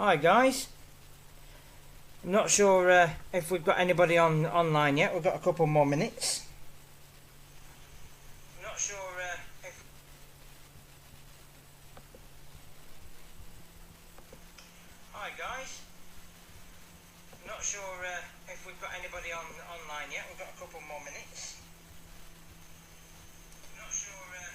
Hi guys. I'm not sure if we've got anybody online yet. We've got a couple more minutes. I'm not sure if... Hi guys. I'm not sure if we've got anybody online yet. We've got a couple more minutes. I'm not sure if...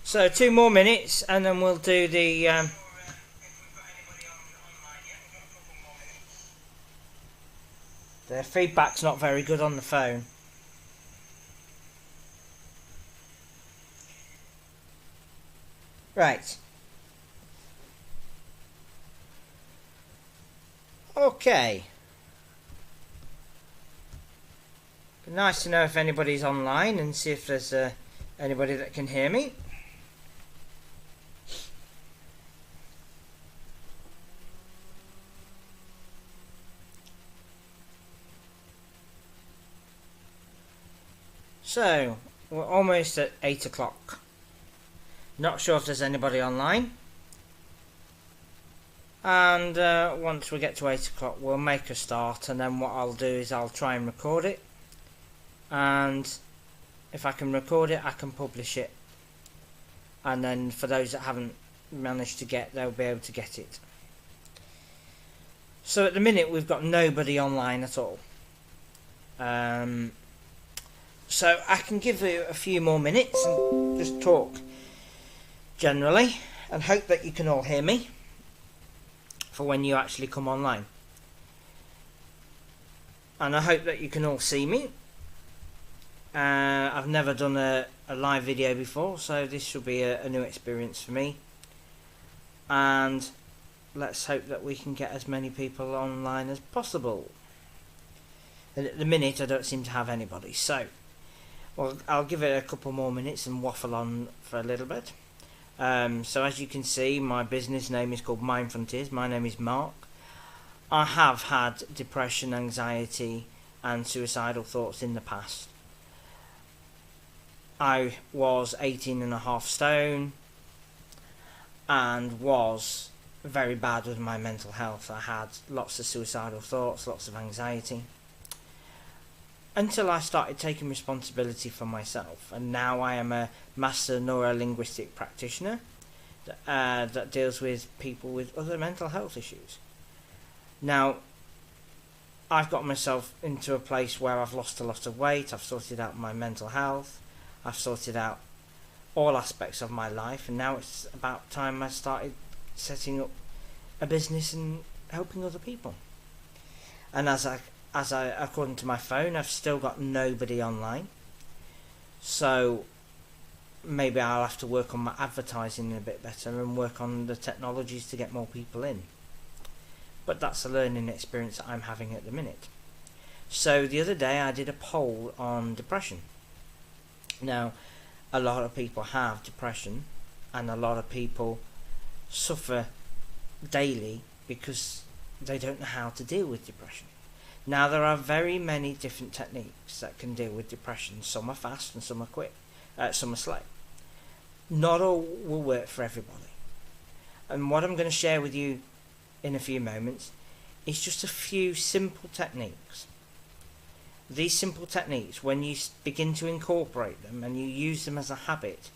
So 2 more minutes and then we'll do the the feedback's not very good on the phone. Right. Okay. Nice to know if anybody's online and see if there's anybody that can hear me. So, we're almost at 8 o'clock. Not sure if there's anybody online. And once we get to 8 o'clock, we'll make a start, and then what I'll do is I'll try and record it. And if I can record it, I can publish it. And then for those that haven't managed to get, they'll be able to get it. So at the minute, we've got nobody online at all. So I can give you a few more minutes and just talk generally and hope that you can all hear me for when you actually come online. And I hope that you can all see me. I've never done a live video before, so this should be a new experience for me. And let's hope that we can get as many people online as possible. And at the minute I don't seem to have anybody, so well, I'll give it a couple more minutes and waffle on for a little bit. So as you can see, my business name is called Mind Frontiers. My name is Mark. I have had depression, anxiety and suicidal thoughts in the past. I was 18.5 stone and was very bad with my mental health. I had lots of suicidal thoughts, lots of anxiety, until I started taking responsibility for myself, and now I am a master neuro-linguistic practitioner that deals with people with other mental health issues. Now, I've got myself into a place where I've lost a lot of weight, I've sorted out my mental health, I've sorted out all aspects of my life, and now it's about time I started setting up a business and helping other people. And as I according to my phone, I've still got nobody online, so maybe I'll have to work on my advertising a bit better and work on the technologies to get more people in. But that's a learning experience that I'm having at the minute. So the other day I did a poll on depression. Now, a lot of people have depression, and a lot of people suffer daily because they don't know how to deal with depression. Now, there are very many different techniques that can deal with depression. Some are fast and some are quick, some are slow. Not all will work for everybody. And what I'm going to share with you in a few moments is just a few simple techniques. These simple techniques, when you begin to incorporate them and you use them as a habit,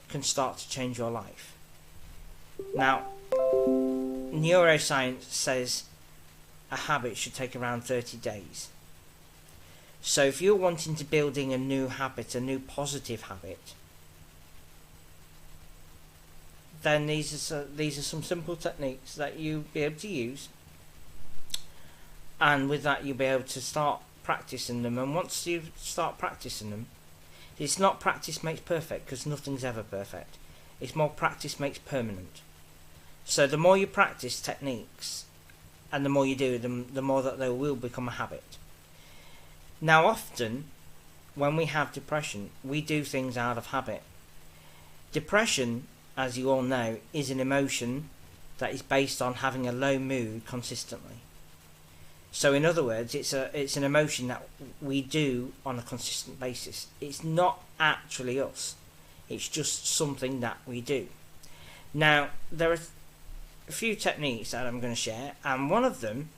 can start to change your life. Now, neuroscience says a habit should take around 30 days. So if you're wanting to building a new habit, a new positive habit, then these are some simple techniques that you'll be able to use, and with that you'll be able to start practicing them. And once you start practicing them, it's not practice makes perfect, because nothing's ever perfect. It's more practice makes permanent. So the more you practice techniques and the more you do them, the more that they will become a habit. Now, often when we have depression, we do things out of habit. Depression, as you all know, is an emotion that is based on having a low mood consistently. So in other words, it's an emotion that we do on a consistent basis. It's not actually us. It's just something that we do. Now, there are a few techniques that I'm going to share, and one of them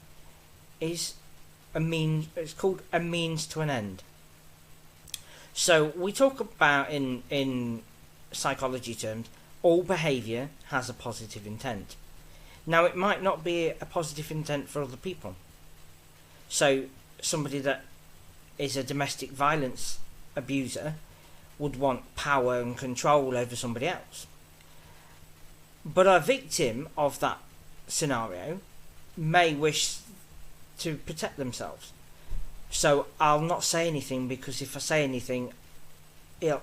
is it's called a means to an end. So we talk about in psychology terms, all behaviour has a positive intent. Now, it might not be a positive intent for other people. So somebody that is a domestic violence abuser would want power and control over somebody else. But a victim of that scenario may wish to protect themselves. So I'll not say anything, because if I say anything,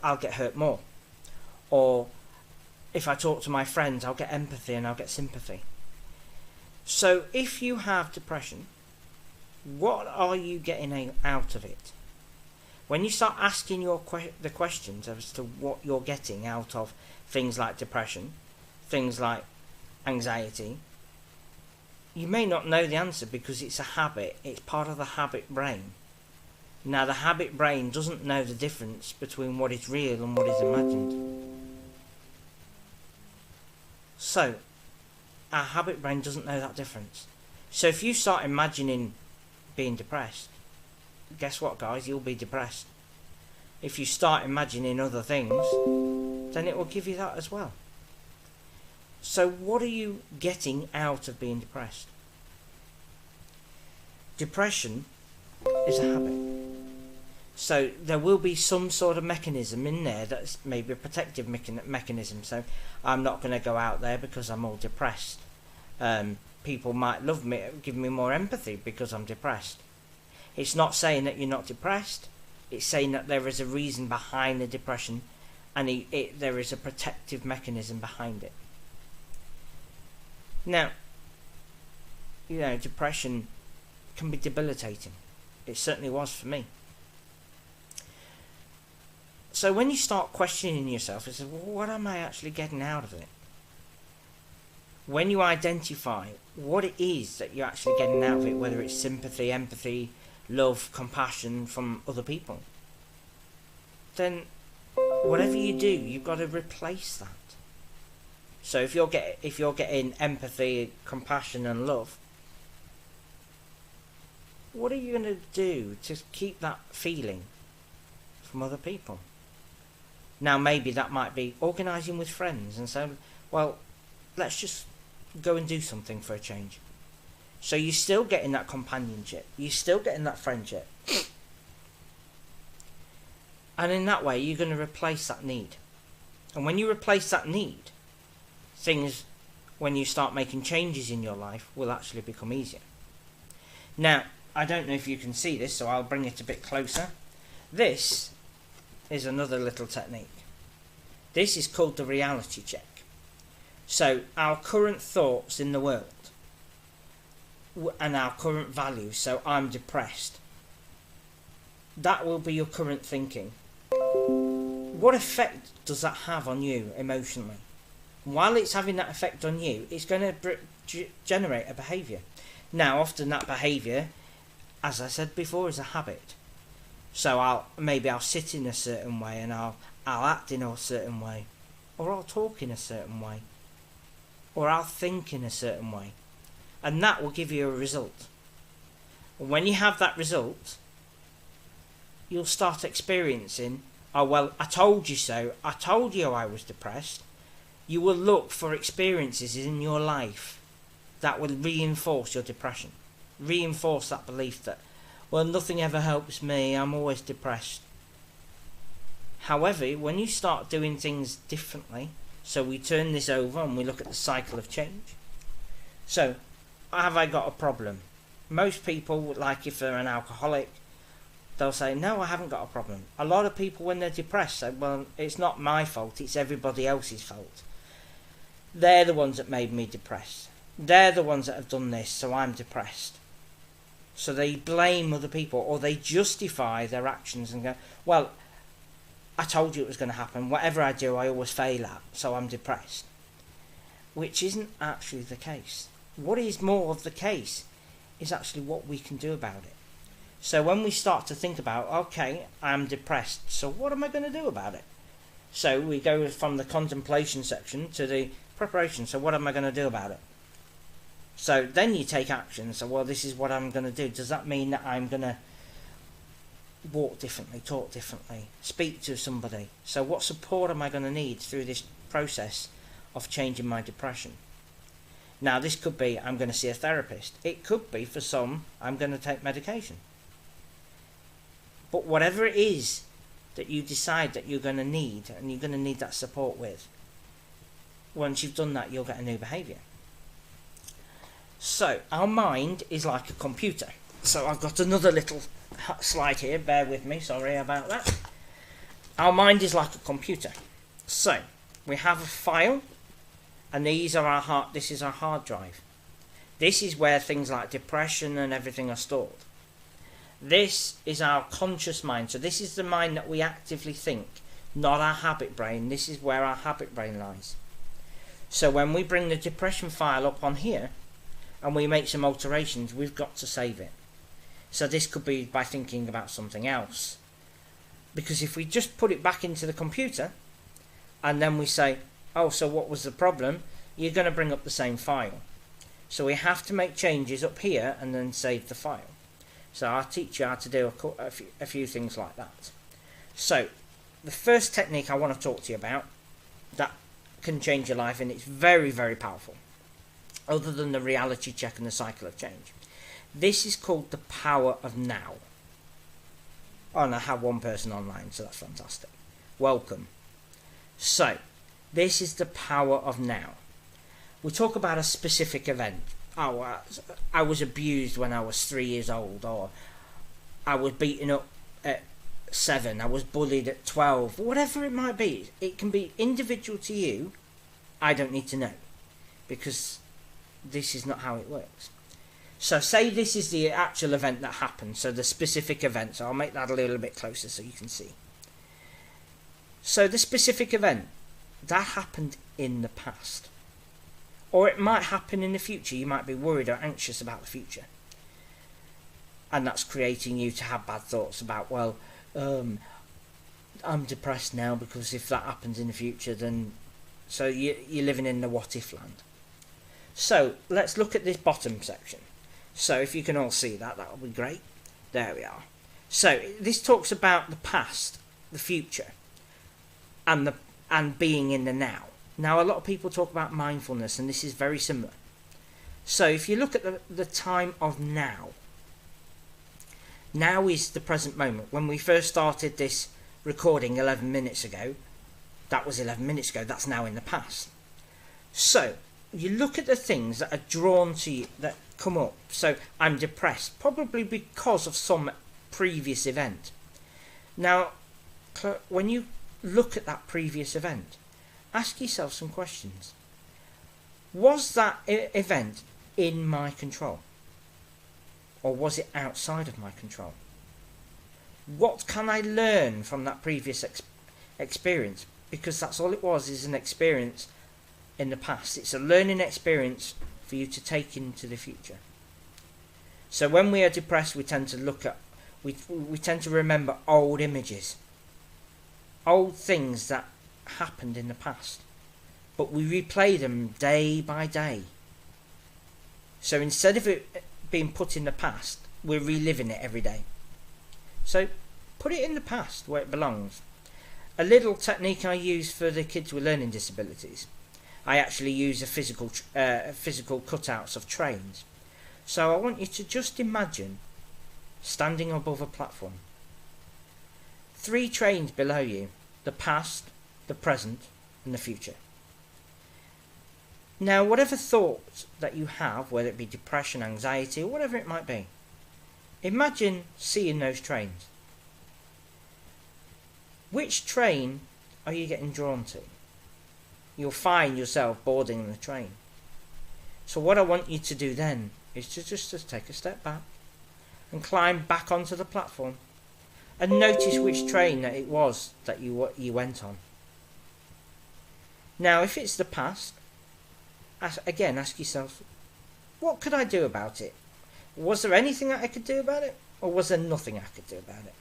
I'll get hurt more. Or if I talk to my friends, I'll get empathy and I'll get sympathy. So if you have depression, what are you getting out of it? When you start asking the questions as to what you're getting out of things like depression, things like anxiety, you may not know the answer, because it's a habit. It's part of the habit brain. Now, the habit brain doesn't know the difference between what is real and what is imagined. So, our habit brain doesn't know that difference. So if you start imagining being depressed, guess what, guys? You'll be depressed. If you start imagining other things, then it will give you that as well. So what are you getting out of being depressed? Depression is a habit. So there will be some sort of mechanism in there that's maybe a protective mechanism. So I'm not going to go out there because I'm all depressed. People might love me, give me more empathy because I'm depressed. It's not saying that you're not depressed. It's saying that there is a reason behind the depression, and there is a protective mechanism behind it. Now, depression can be debilitating. It certainly was for me. So when you start questioning yourself, it's what am I actually getting out of it? When you identify what it is that you're actually getting out of it, whether it's sympathy, empathy, love, compassion from other people, then whatever you do, you've got to replace that. So if you're getting empathy, compassion and love, what are you going to do to keep that feeling from other people? Now, maybe that might be organising with friends and saying, well, let's just go and do something for a change. So you're still getting that companionship. You're still getting that friendship. And in that way, you're going to replace that need. And when you replace that need, things, when you start making changes in your life, will actually become easier. Now, I don't know if you can see this, so I'll bring it a bit closer. This is another little technique. This is called the reality check. So our current thoughts in the world and our current values, so I'm depressed, that will be your current thinking. What effect does that have on you emotionally? While it's having that effect on you, it's going to generate a behaviour. Now, often that behaviour, as I said before, is a habit. So I'll sit in a certain way, and I'll act in a certain way, or I'll talk in a certain way, or I'll think in a certain way, and that will give you a result. When you have that result, you'll start experiencing, oh well, I told you so, I told you I was depressed. You will look for experiences in your life that will reinforce your depression, reinforce that belief that, well, nothing ever helps me, I'm always depressed. However, when you start doing things differently, so we turn this over and we look at the cycle of change. So, have I got a problem? Most people, like if they're an alcoholic, they'll say, no, I haven't got a problem. A lot of people, when they're depressed, say, well, it's not my fault, it's everybody else's fault. They're the ones that made me depressed. They're the ones that have done this, so I'm depressed. So they blame other people, or they justify their actions and go, well, I told you it was going to happen. Whatever I do, I always fail at, so I'm depressed. Which isn't actually the case. What is more of the case is actually what we can do about it. So when we start to think about, okay, I'm depressed, so what am I going to do about it? So we go from the contemplation section to the preparation. So what am I going to do about it? So then you take action. So, well, this is what I'm going to do. Does that mean that I'm going to walk differently, talk differently, speak to somebody? So what support am I going to need through this process of changing my depression? Now, this could be I'm going to see a therapist. It could be, for some, I'm going to take medication. But whatever it is that you decide that you're going to need, and you're going to need that support with, once you've done that, you'll get a new behaviour. So, our mind is like a computer. So I've got another little slide here, bear with me, sorry about that. Our mind is like a computer. So, we have a file, and this is our hard drive. This is where things like depression and everything are stored. This is our conscious mind. So this is the mind that we actively think, not our habit brain. This is where our habit brain lies. So when we bring the depression file up on here, and we make some alterations, we've got to save it. So this could be by thinking about something else. Because if we just put it back into the computer, and then we say, oh, so what was the problem? You're going to bring up the same file. So we have to make changes up here and then save the file. So I'll teach you how to do a few things like that. So the first technique I want to talk to you about that can change your life, and it's very, very powerful, other than the reality check and the cycle of change. This is called the power of now. Oh, and I have one person online, so that's fantastic. Welcome. So, this is the power of now. We talk about a specific event. Oh, I was abused when I was 3 years old, or I was beaten up at 7, I was bullied at 12, whatever it might be. It can be individual to you. I don't need to know, because this is not how it works. So say this is the actual event that happened, so the specific event. So I'll make that a little bit closer so you can see. So the specific event, that happened in the past. Or it might happen in the future. You might be worried or anxious about the future. And that's creating you to have bad thoughts about, well, I'm depressed now because if that happens in the future, then... So you're living in the what-if land. So let's look at this bottom section. So if you can all see that, that would be great. There we are. So this talks about the past, the future, and being in the now. Now, a lot of people talk about mindfulness, and this is very similar. So if you look at the time of now, now is the present moment. When we first started this recording 11 minutes ago, that was 11 minutes ago, that's now in the past. So you look at the things that are drawn to you, that come up. So I'm depressed, probably because of some previous event. Now, when you look at that previous event, ask yourself some questions. Was that event in my control? Or was it outside of my control? What can I learn from that previous experience? Because that's all it was, is an experience in the past. It's a learning experience for you to take into the future. So when we are depressed, we tend to look at, we tend to remember old images, old things that happened in the past, but we replay them day by day. So instead of it being put in the past, we're reliving it every day. So put it in the past where it belongs. A little technique I use for the kids with learning disabilities, I actually use a physical cutouts of trains. So I want you to just imagine standing above a platform. 3 trains below you, the past, the present, and the future. Now, whatever thoughts that you have, whether it be depression, anxiety, or whatever it might be, imagine seeing those trains. Which train are you getting drawn to? You'll find yourself boarding the train. So what I want you to do then is to just take a step back and climb back onto the platform and notice which train that it was that you went on. Now, if it's the past, again, ask yourself, what could I do about it? Was there anything that I could do about it? Or was there nothing I could do about it?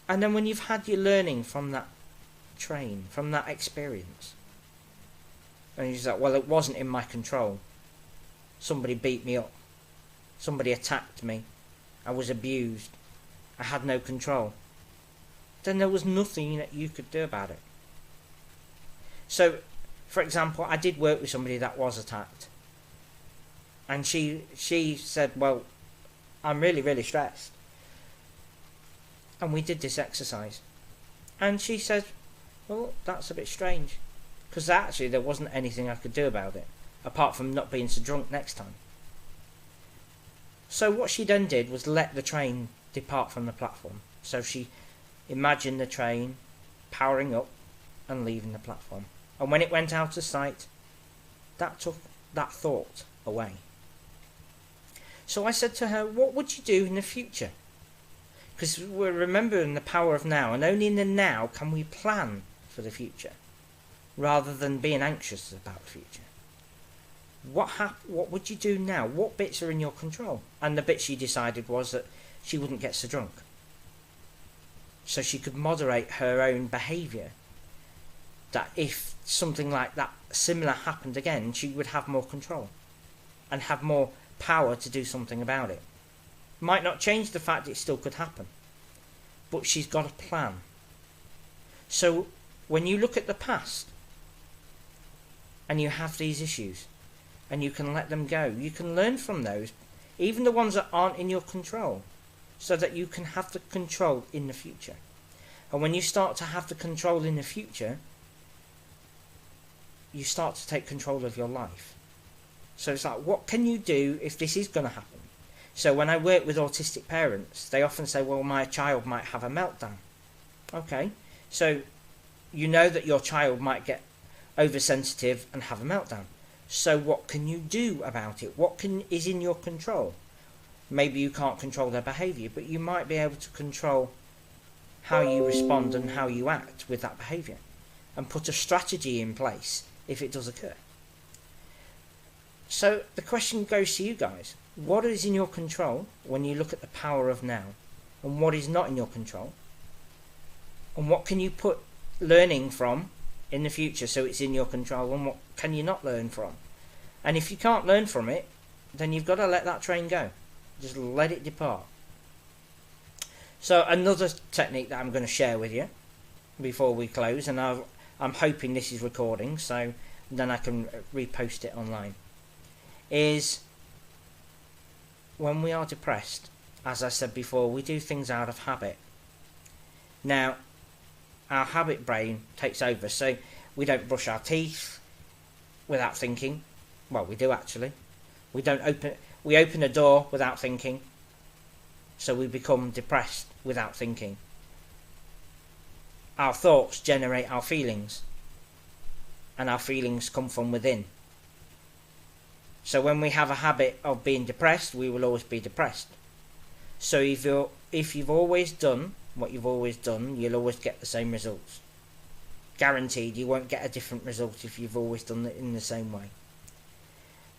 And then when you've had your learning from that train, from that experience, and you're like, well, it wasn't in my control. Somebody beat me up. Somebody attacked me. I was abused. I had no control. Then there was nothing that you could do about it. So, for example, I did work with somebody that was attacked. And she said, well, I'm really, really stressed. And we did this exercise. And she said, well, that's a bit strange. Because actually there wasn't anything I could do about it, apart from not being so drunk next time. So what she then did was let the train depart from the platform. So she imagined the train powering up and leaving the platform. And when it went out of sight, that took that thought away. So I said to her, what would you do in the future? Because we're remembering the power of now, and only in the now can we plan for the future, rather than being anxious about the future. What would you do now? What bits are in your control? And the bit she decided was that she wouldn't get so drunk. So she could moderate her own behaviour. That if something like that similar happened again, she would have more control and have more power to do something about it. Might not change the fact it still could happen, but she's got a plan. So when you look at the past and you have these issues and you can let them go, you can learn from those, even the ones that aren't in your control, so that you can have the control in the future. And when you start to have the control in the future, you start to take control of your life. So it's like, what can you do if this is going to happen? So when I work with autistic parents, they often say, well, my child might have a meltdown. Okay, so you know that your child might get oversensitive and have a meltdown. So what can you do about it? What is in your control? Maybe you can't control their behaviour, but you might be able to control how you respond and how you act with that behaviour, and put a strategy in place if it does occur. So the question goes to you guys. What is in your control when you look at the power of now? And what is not in your control? And what can you put learning from in the future so it's in your control? And what can you not learn from? And if you can't learn from it, then you've got to let that train go. Just let it depart. So another technique that I'm going to share with you before we close, and I'm hoping this is recording so then I can repost it online, is when we are depressed, as I said before, we do things out of habit. Now, our habit brain takes over, so we don't brush our teeth without thinking. Well, we do actually. We open a door without thinking, so we become depressed without thinking. Our thoughts generate our feelings, and our feelings come from within. So when we have a habit of being depressed, we will always be depressed. So if you've always done what you've always done, you'll always get the same results. Guaranteed, you won't get a different result if you've always done it in the same way.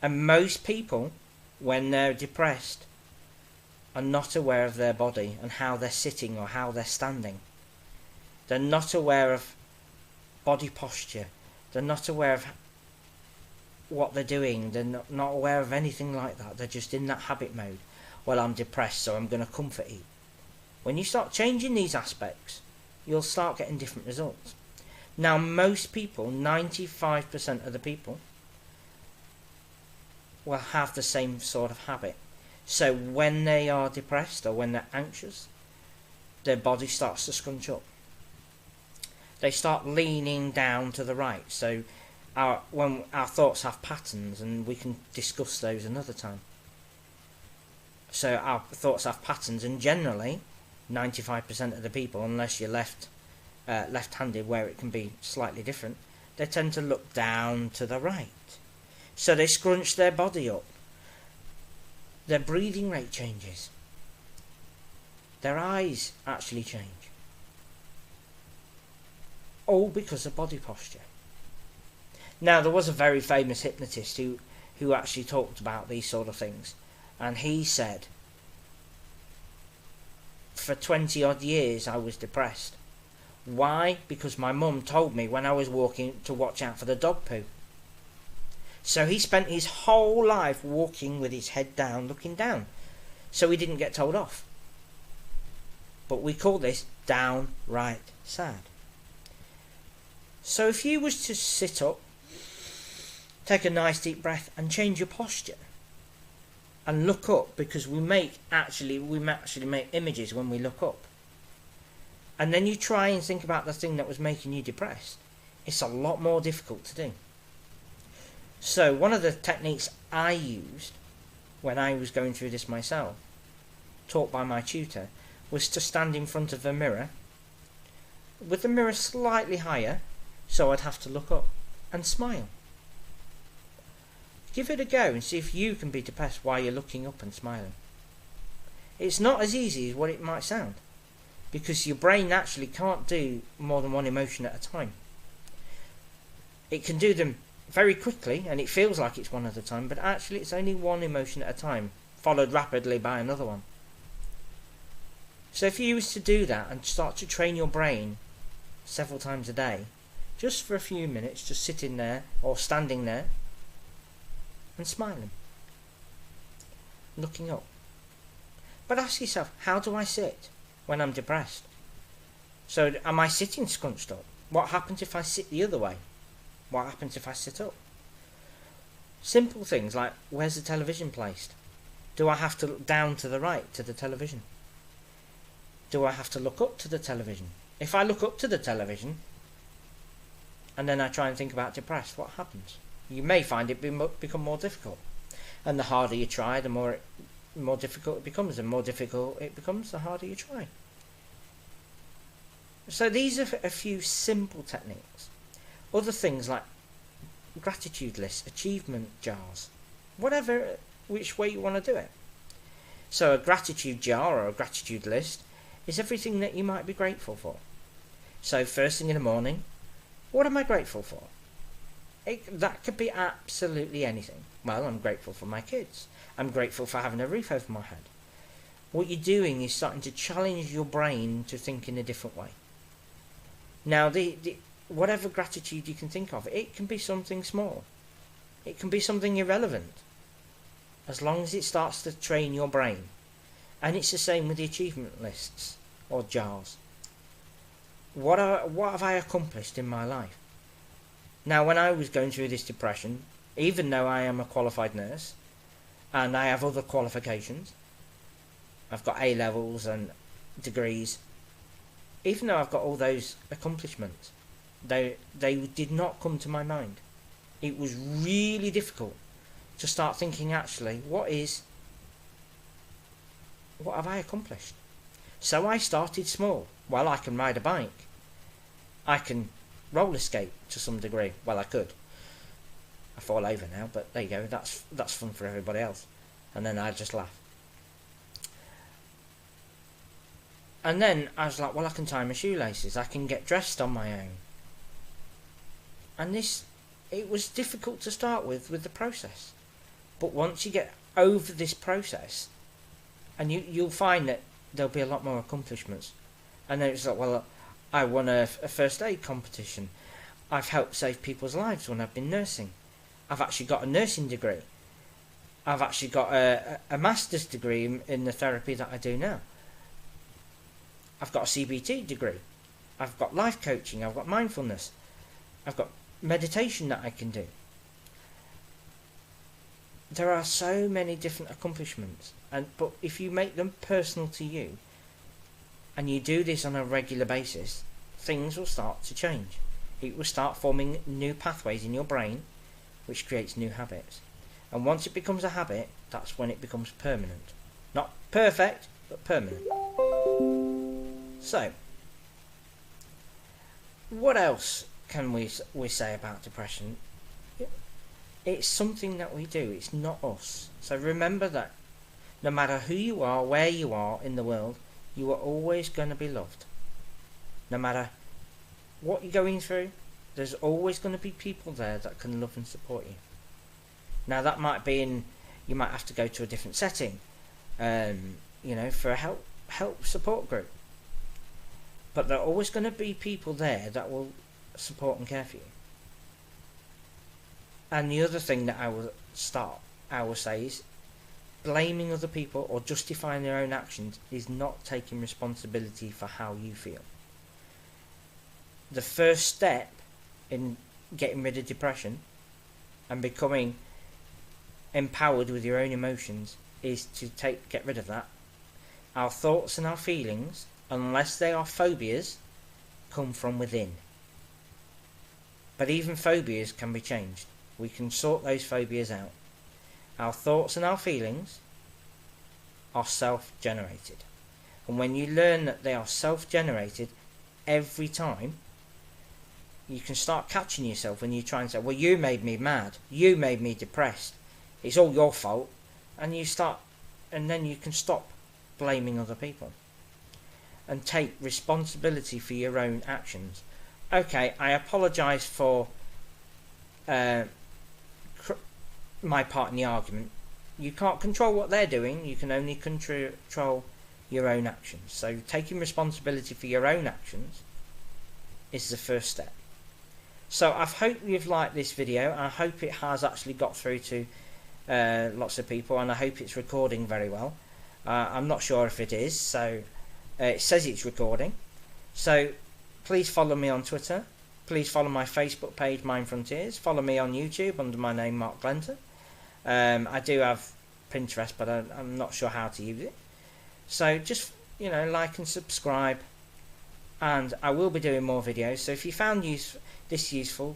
And most people, when they're depressed, are not aware of their body and how they're sitting or how they're standing. They're not aware of body posture. They're not aware of what they're doing. They're not aware of anything like that. They're just in that habit mode. Well, I'm depressed, so I'm going to comfort eat. When you start changing these aspects, you'll start getting different results. Now, most people, 95% of the people, will have the same sort of habit. So when they are depressed or when they're anxious, their body starts to scrunch up. They start leaning down to the right. So when our thoughts have patterns, and we can discuss those another time. So our thoughts have patterns, and generally 95% of the people, unless you're left-handed where it can be slightly different, they tend to look down to the right. So they scrunch their body up. Their breathing rate changes. Their eyes actually change. All because of body posture. Now, there was a very famous hypnotist who actually talked about these sort of things, and he said for 20 odd years I was depressed. Why? Because my mum told me when I was walking to watch out for the dog poo. So he spent his whole life walking with his head down, looking down, so he didn't get told off. But we call this downright sad. So if you was to sit up, take a nice deep breath and change your posture and look up, because we actually make images when we look up, and then you try and think about the thing that was making you depressed, it's a lot more difficult to do. So one of the techniques I used when I was going through this myself, taught by my tutor, was to stand in front of a mirror with the mirror slightly higher, so I'd have to look up and smile. Give it a go and see if you can be depressed while you're looking up and smiling. It's not as easy as what it might sound, because your brain actually can't do more than one emotion at a time. It can do them very quickly and it feels like it's one at a time, but actually it's only one emotion at a time, followed rapidly by another one. So if you used to do that and start to train your brain several times a day, just for a few minutes, just sitting there or standing there and smiling, looking up. But ask yourself, how do I sit when I'm depressed? So am I sitting scrunched up? What happens if I sit the other way? What happens if I sit up? Simple things like, where's the television placed? Do I have to look down to the right to the television? Do I have to look up to the television? If I look up to the television and then I try and think about depressed, what happens? You may find it become more difficult. And the harder you try, the more difficult it becomes. The more difficult it becomes, the harder you try. So these are a few simple techniques. Other things like gratitude lists, achievement jars, whatever, which way you want to do it. So a gratitude jar or a gratitude list is everything that you might be grateful for. So first thing in the morning, what am I grateful for? That could be absolutely anything. Well, I'm grateful for my kids. I'm grateful for having a roof over my head. What you're doing is starting to challenge your brain to think in a different way. Now, whatever gratitude you can think of, it can be something small. It can be something irrelevant, as long as it starts to train your brain. And it's the same with the achievement lists or jars. What have I accomplished in my life? Now, when I was going through this depression, even though I am a qualified nurse and I have other qualifications, I've got A levels and degrees, even though I've got all those accomplishments, they did not come to my mind. It was really difficult to start thinking, actually, what have I accomplished? So I started small. Well, I can ride a bike. I can roller skate to some degree. Well, I could. I fall over now, but there you go. That's fun for everybody else. And then I just laugh. And then I was like, well, I can tie my shoelaces. I can get dressed on my own. And it was difficult to start with the process. But once you get over this process, and you'll find that there'll be a lot more accomplishments. And then it's like, well, I won a first aid competition. I've helped save people's lives when I've been nursing. I've actually got a nursing degree. I've actually got a master's degree in the therapy that I do now. I've got a CBT degree. I've got life coaching. I've got mindfulness. I've got meditation that I can do. There are so many different accomplishments, but if you make them personal to you, and you do this on a regular basis, things will start to change. It will start forming new pathways in your brain, which creates new habits. And once it becomes a habit, that's when it becomes permanent. Not perfect, but permanent. So, what else can we say about depression? It's something that we do, it's not us. So remember that no matter who you are, where you are in the world, you are always going to be loved. No matter what you're going through, there's always going to be people there that can love and support you. Now that might be you might have to go to a different setting, for help. help support group. But there are always going to be people there that will support and care for you. And the other thing that I will say is blaming other people or justifying their own actions is not taking responsibility for how you feel. The first step in getting rid of depression and becoming empowered with your own emotions is to get rid of that. Our thoughts and our feelings, unless they are phobias, come from within. But even phobias can be changed. We can sort those phobias out. Our thoughts and our feelings are self-generated. And when you learn that they are self-generated every time, you can start catching yourself when you try and say, well, you made me mad, you made me depressed, it's all your fault, and then you can stop blaming other people and take responsibility for your own actions. Okay, I apologise for my part in the argument. You can't control what they're doing, you can only control your own actions. So taking responsibility for your own actions is the first step. So I hope you've liked this video. I hope it has actually got through to lots of people, and I hope it's recording very well. I'm not sure if it is, so it says it's recording. So please follow me on Twitter. Please follow my Facebook page, Mind Frontiers. Follow me on YouTube under my name, Mark Glenton. I do have Pinterest, but I'm not sure how to use it. So just, like and subscribe. And I will be doing more videos. So if you found this useful,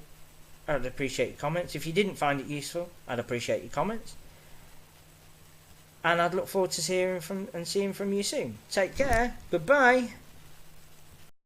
I'd appreciate your comments. If you didn't find it useful, I'd appreciate your comments. And I'd look forward to seeing from you soon. Take care. Goodbye.